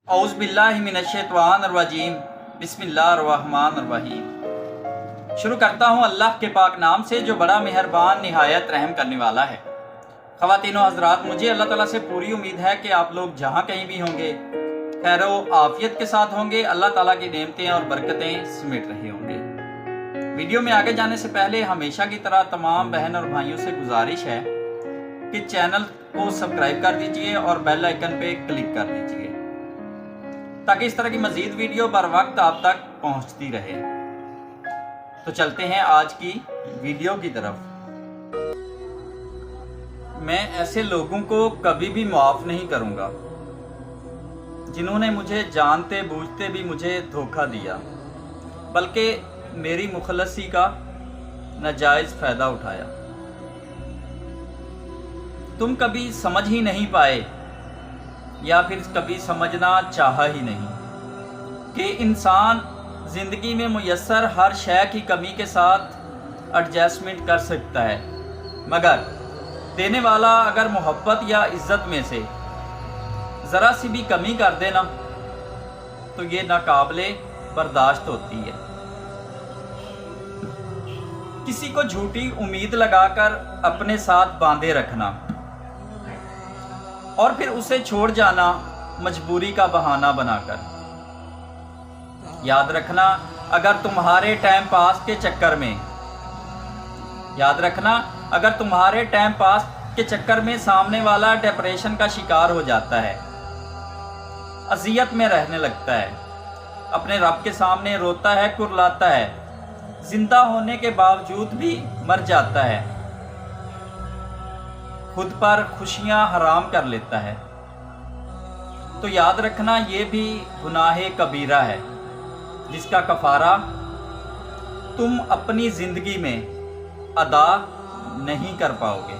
औज़ बिल्लाहि मिनश्शैतानिर्रजीम बिस्मिल्लाहिर्रहमानिर्रहीम। शुरू करता हूँ अल्लाह के पाक नाम से जो बड़ा मेहरबान निहायत रहम करने वाला है। ख़वातीन व हज़रात, मुझे अल्लाह ताला से पूरी उम्मीद है कि आप लोग जहाँ कहीं भी होंगे खैर व आफ़ियत के साथ होंगे, अल्लाह ताला की नेमतें और बरकतें समेट रहे होंगे। वीडियो में आगे जाने से पहले हमेशा की तरह तमाम बहन और भाइयों से गुजारिश है कि चैनल को सब्सक्राइब कर दीजिए और बेल आइकन पे क्लिक कर दीजिए ताकि इस तरह की मज़ीद वीडियो बर वक्त आप तक पहुंचती रहे। तो चलते हैं आज की वीडियो की तरफ। मैं ऐसे लोगों को कभी भी माफ़ नहीं करूंगा जिन्होंने मुझे जानते बूझते भी मुझे धोखा दिया, बल्कि मेरी मुखलसी का नाजायज़ फ़ायदा उठाया। तुम कभी समझ ही नहीं पाए या फिर कभी समझना चाहा ही नहीं कि इंसान ज़िंदगी में मुयस्सर हर शय की कमी के साथ एडजस्टमेंट कर सकता है, मगर देने वाला अगर मोहब्बत या इज़्ज़त में से ज़रा सी भी कमी कर देना तो ये नाकाबिले बर्दाश्त होती है। किसी को झूठी उम्मीद लगाकर अपने साथ बांधे रखना और फिर उसे छोड़ जाना मजबूरी का बहाना बनाकर। याद रखना, अगर तुम्हारे टाइम पास के चक्कर में सामने वाला डिप्रेशन का शिकार हो जाता है, अज़ियत में रहने लगता है, अपने रब के सामने रोता है, कुर्लाता है, जिंदा होने के बावजूद भी मर जाता है, खुद पर खुशियां हराम कर लेता है, तो याद रखना ये भी गुनाहे कबीरा है जिसका कफारा तुम अपनी ज़िंदगी में अदा नहीं कर पाओगे।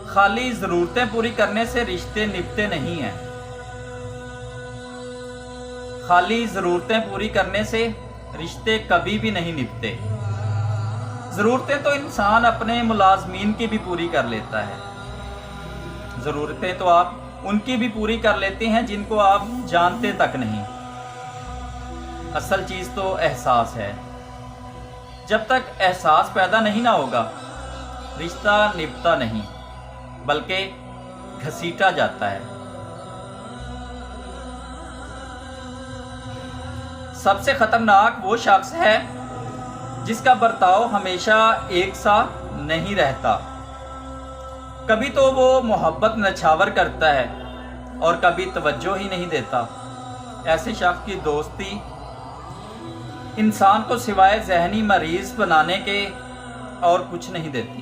खाली ज़रूरतें पूरी करने से रिश्ते निभते नहीं हैं। खाली ज़रूरतें पूरी करने से रिश्ते कभी भी नहीं निभते। ज़रूरतें तो इंसान अपने मुलाजमीन की भी पूरी कर लेता है। ज़रूरतें तो आप उनकी भी पूरी कर लेते हैं जिनको आप जानते तक नहीं। असल चीज़ तो एहसास है। जब तक एहसास पैदा नहीं ना होगा, रिश्ता निभता नहीं बल्कि घसीटा जाता है। सबसे खतरनाक वो शख्स है जिसका बर्ताव हमेशा एक सा नहीं रहता। कभी तो वो मोहब्बत नछावर करता है और कभी तवज्जो ही नहीं देता। ऐसे शख्स की दोस्ती इंसान को सिवाय जहनी मरीज बनाने के और कुछ नहीं देती।